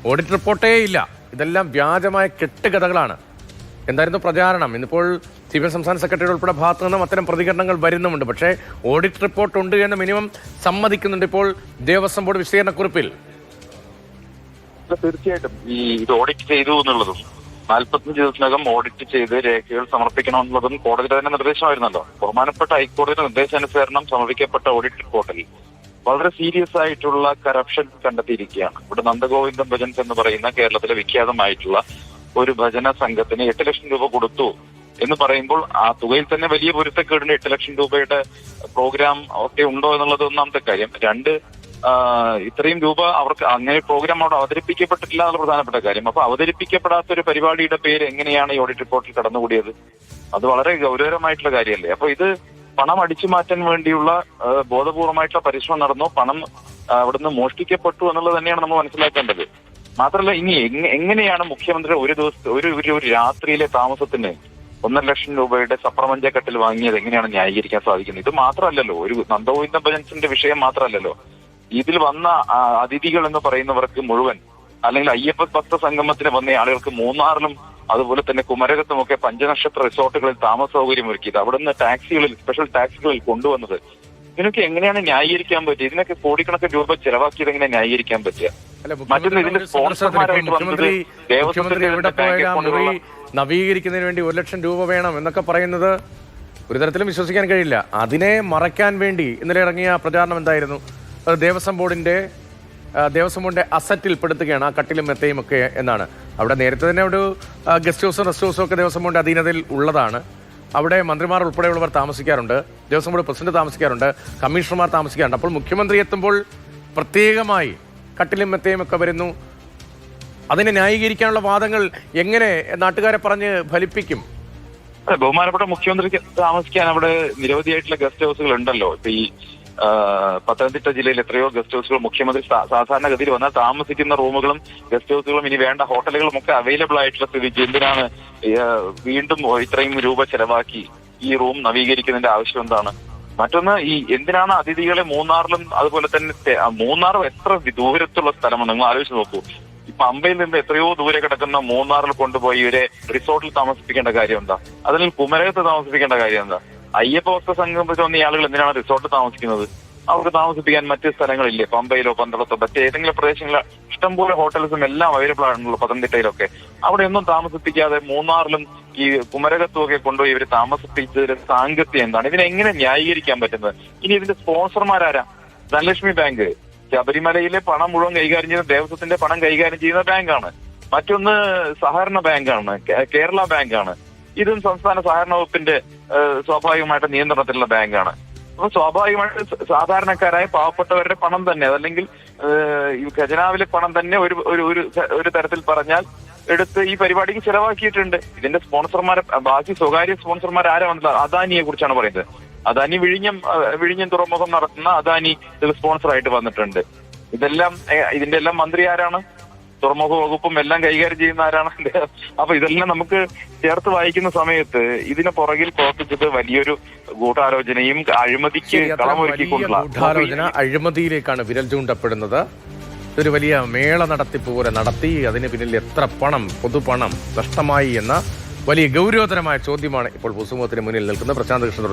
Audit റിപ്പോർട്ടേ ഇല്ല. ഇതെല്ലാം വ്യാജമായ കെട്ടുകഥകളാണ്. എന്തായിരുന്നു പ്രചാരണം? ഇന്നിപ്പോൾ CPM സംസ്ഥാന സെക്രട്ടറി ഉൾപ്പെടെ ഭാഗത്തു നിന്നും അത്തരം പ്രതികരണങ്ങൾ വരുന്നുമുണ്ട്. പക്ഷേ ഓഡിറ്റ് റിപ്പോർട്ട് ഉണ്ട് എന്ന് മിനിമം സമ്മതിക്കുന്നുണ്ട് ഇപ്പോൾ ദേവസ്വം ബോർഡ് വിശദീകരണക്കുറിപ്പിൽ. തീർച്ചയായിട്ടും ഇത് ഓഡിറ്റ് ചെയ്തു എന്നുള്ളതും 45 ദിവസത്തിനകം ഓഡിറ്റ് ചെയ്ത് രേഖകൾ സമർപ്പിക്കണമെന്നുള്ളതും കോടതിയുടെ തന്നെ നിർദ്ദേശമായിരുന്നല്ലോ. ബഹുമാനപ്പെട്ട ഹൈക്കോടതിയുടെ നിർദ്ദേശാനുസരണം സമർപ്പിക്കപ്പെട്ട ഓഡിറ്റ് റിപ്പോർട്ടിൽ വളരെ സീരിയസ് ആയിട്ടുള്ള കറപ്ഷൻ കണ്ടെത്തിയിരിക്കുകയാണ്. ഇവിടെ നന്ദഗോവിന്ദം ഭജൻസ് എന്ന് പറയുന്ന കേരളത്തിലെ വിഖ്യാതമായിട്ടുള്ള ഒരു ഭജന സംഘത്തിന് 8 ലക്ഷം രൂപ കൊടുത്തു എന്ന് പറയുമ്പോൾ ആ തുകയിൽ തന്നെ വലിയ പൊരുത്തക്കേടിന് 8 ലക്ഷം രൂപയുടെ പ്രോഗ്രാം ഒക്കെ ഉണ്ടോ എന്നുള്ളത് ഒന്നാമത്തെ കാര്യം. രണ്ട്, ഇത്രയും രൂപ അവർക്ക് അങ്ങനെ പ്രോഗ്രാം അവിടെ അവതരിപ്പിക്കപ്പെട്ടിട്ടില്ല എന്നുള്ള പ്രധാനപ്പെട്ട കാര്യം. അപ്പൊ അവതരിപ്പിക്കപ്പെടാത്ത ഒരു പരിപാടിയുടെ പേര് എങ്ങനെയാണ് ഈ ഓഡിറ്റ് റിപ്പോർട്ടിൽ കടന്നുകൂടിയത്? അത് വളരെ ഗൗരവമായിട്ടുള്ള കാര്യമല്ലേ. അപ്പൊ ഇത് പണം അടിച്ചു മാറ്റാൻ വേണ്ടിയുള്ള ബോധപൂർവമായിട്ടുള്ള പരിശ്രമം നടന്നു, പണം അവിടുന്ന് മോഷ്ടിക്കപ്പെട്ടു എന്നുള്ളത് തന്നെയാണ് നമ്മൾ മനസ്സിലാക്കേണ്ടത്. മാത്രമല്ല, ഇനി എങ്ങനെയാണ് മുഖ്യമന്ത്രി ഒരു ദിവസത്തെ ഒരു രാത്രിയിലെ താമസത്തിന് 1.5 ലക്ഷം രൂപയുടെ സപ്രമഞ്ചക്കട്ടിൽ വാങ്ങിയത് എങ്ങനെയാണ് ന്യായീകരിക്കാൻ സാധിക്കുന്നത്? ഇത് മാത്രമല്ലല്ലോ, ഒരു നന്ദഗോവിന്ദ ഭജൻസിന്റെ വിഷയം മാത്രമല്ലല്ലോ. ഇതിൽ വന്ന അതിഥികൾ എന്ന് പറയുന്നവർക്ക് മുഴുവൻ, അല്ലെങ്കിൽ അയ്യപ്പ ഭക്ത സംഗമത്തിന് വന്ന ആളുകൾക്ക് മൂന്നാറിലും അതുപോലെ തന്നെ കുമരകത്തും ഒക്കെ പഞ്ചനക്ഷത്ര റിസോർട്ടുകളിൽ താമസ സൗകര്യം ഒരുക്കിയത്, അവിടുന്ന് ടാക്സികളിൽ, സ്പെഷ്യൽ ടാക്സികളിൽ കൊണ്ടുവന്നത്, ഇതിനൊക്കെ എങ്ങനെയാണ് ന്യായീകരിക്കാൻ പറ്റുക? ഇതിനൊക്കെ കോടിക്കണക്കിന് രൂപ ചെലവാക്കിയത് എങ്ങനെ ന്യായീകരിക്കാൻ പറ്റുക? മറ്റൊന്ന്, ഇതിന്റെ സ്പോൺസർമാരായിട്ട് വന്നത് നവീകരിക്കുന്നതിന് വേണ്ടി 1 ലക്ഷം രൂപ വേണം എന്നൊക്കെ പറയുന്നത് ഒരു തരത്തിലും വിശ്വസിക്കാൻ കഴിയില്ല. അതിനെ മറയ്ക്കാൻ വേണ്ടി ഇന്നലെ ഇറങ്ങിയ പ്രചാരണം എന്തായിരുന്നു? ദേവസ്വം ബോർഡിന്റെ അസറ്റിൽ പെടുത്തുകയാണ് ആ കട്ടിലും മെത്തയും ഒക്കെ എന്നാണ്. അവിടെ നേരത്തെ തന്നെ ഒരു ഗസ്റ്റ് ഹൗസും റെസ്റ്റ് ഹൗസും ഒക്കെ ദേവസ്വം ബോർഡിന്റെ അധീനതയിൽ ഉള്ളതാണ്. അവിടെ മന്ത്രിമാർ ഉൾപ്പെടെയുള്ളവർ താമസിക്കാറുണ്ട്, ദേവസ്വം ബോർഡ് പ്രസിഡന്റ് താമസിക്കാറുണ്ട്, കമ്മീഷണർമാർ താമസിക്കാറുണ്ട്. അപ്പോൾ മുഖ്യമന്ത്രി എത്തുമ്പോൾ പ്രത്യേകമായി കട്ടിലും മെത്തയും ഒക്കെ വരുന്നു. അതിനെ ന്യായീകരിക്കാനുള്ള വാദങ്ങൾ എങ്ങനെ നാട്ടുകാരെ പറഞ്ഞ് ഫലിപ്പിക്കും? ബഹുമാനപ്പെട്ട മുഖ്യമന്ത്രിക്ക് താമസിക്കാൻ അവിടെ നിരവധിയായിട്ടുള്ള ഗസ്റ്റ് ഹൗസുകൾ ഉണ്ടല്ലോ. ഇപ്പൊ ഈ പത്തനംതിട്ട ജില്ലയിൽ എത്രയോ ഗസ്റ്റ് ഹൗസുകൾ മുഖ്യമന്ത്രി സാധാരണഗതിയിൽ വന്നാൽ താമസിക്കുന്ന റൂമുകളും ഗസ്റ്റ് ഹൗസുകളും ഇനി വേണ്ട ഹോട്ടലുകളും ഒക്കെ അവൈലബിൾ ആയിട്ടുള്ള സ്ഥിതിക്ക് എന്തിനാണ് വീണ്ടും ഇത്രയും രൂപ ചെലവാക്കി ഈ റൂം നവീകരിക്കുന്നതിന്റെ ആവശ്യം എന്താണ്? മറ്റൊന്ന്, ഈ എന്തിനാണ് അതിഥികളെ മൂന്നാറിലും അതുപോലെ തന്നെ മൂന്നാറും എത്ര ദൂരത്തുള്ള സ്ഥലമാണ് നിങ്ങൾ ആലോചിച്ച് നോക്കൂ. ഇപ്പൊ അമ്പയിൽ നിന്ന് എത്രയോ ദൂരെ കിടക്കുന്ന മൂന്നാറിൽ കൊണ്ടുപോയി ഇവരെ റിസോർട്ടിൽ താമസിപ്പിക്കേണ്ട കാര്യം എന്താ? അതിൽ കുമരകത്ത് താമസിപ്പിക്കേണ്ട കാര്യം എന്താ? അയ്യപ്പ ഭക്ത സംഗമത്തിൽ വന്ന ഈ ആളുകൾ എന്തിനാണ് റിസോർട്ടിൽ താമസിക്കുന്നത്? അവർക്ക് താമസിപ്പിക്കാൻ മറ്റ് സ്ഥലങ്ങളില്ലേ? പമ്പയിലോ പന്തളത്തോ മറ്റേതെങ്കിലും പ്രദേശങ്ങളിലെ ഇഷ്ടംപോലെ ഹോട്ടൽസും എല്ലാം അവൈലബിൾ ആണല്ലോ പത്തനംതിട്ടയിലൊക്കെ. അവിടെ ഒന്നും താമസിപ്പിക്കാതെ മൂന്നാറിലും ഈ കുമരകത്തും ഒക്കെ കൊണ്ടുപോയി ഇവര് താമസിപ്പിച്ചതിന്റെ സാങ്കത്യം എന്താണ്? ഇതിനെങ്ങനെ ന്യായീകരിക്കാൻ പറ്റുന്നത്? ഇനി ഇതിന്റെ സ്പോൺസർമാരാരാ? ധനലക്ഷ്മി ബാങ്ക് ശബരിമലയിലെ പണം മുഴുവൻ കൈകാര്യം ചെയ്യുന്ന, ദേവസ്വത്തിന്റെ പണം കൈകാര്യം ചെയ്യുന്ന ബാങ്കാണ്. മറ്റൊന്ന് സഹകരണ ബാങ്കാണ്, കേരള ബാങ്കാണ്. ഇതും സംസ്ഥാന സഹകരണ വകുപ്പിന്റെ സ്വാഭാവികമായിട്ട് നിയന്ത്രണത്തിലുള്ള ബാങ്കാണ്. അപ്പൊ സ്വാഭാവികമായിട്ട് സാധാരണക്കാരായ പാവപ്പെട്ടവരുടെ പണം തന്നെ, അതല്ലെങ്കിൽ ഈ ഖജനാവിലെ പണം തന്നെ ഒരു തരത്തിൽ പറഞ്ഞാൽ എടുത്ത് ഈ പരിപാടിക്ക് ചെലവാക്കിയിട്ടുണ്ട്. ഇതിന്റെ സ്പോൺസർമാരെ, ബാക്കി സ്വകാര്യ സ്പോൺസർമാർ ആരാ വന്നത്? അദാനിയെ കുറിച്ചാണ് പറയുന്നത്. അദാനി വിഴിഞ്ഞം തുറമുഖം നടത്തുന്ന അദാനി ഇതിൽ സ്പോൺസറായിട്ട് വന്നിട്ടുണ്ട്. ഇതിന്റെ എല്ലാം മന്ത്രി ആരാണ്? തുറമുഖ വകുപ്പും എല്ലാം കൈകാര്യം ചെയ്യുന്ന ആരാണ്? അപ്പൊ ഇതെല്ലാം നമുക്ക് ചേർത്ത് വായിക്കുന്ന സമയത്ത് ഇതിന് പുറകിൽ പ്രവർത്തിച്ചത് വലിയൊരു ഗൂഢാലോചനയും അഴിമതിക്ക് കളമൊരുക്കിക്കൊണ്ടുള്ള ഗൂഢാലോചന, അഴിമതിയിലേക്കാണ് വിരൽ ചൂണ്ടപ്പെടുന്നത്. ഇതൊരു വലിയ മേള നടത്തിപ്പ് പോലെ നടത്തി അതിന് പിന്നിൽ എത്ര പണം, പൊതുപണം നഷ്ടമായി എന്ന വലിയ ഗൗരവതരമായ ചോദ്യമാണ് ഇപ്പോൾ പൊതുസമൂഹത്തിന് മുന്നിൽ നിൽക്കുന്ന പ്രശാന്ത് കൃഷ്ണൻ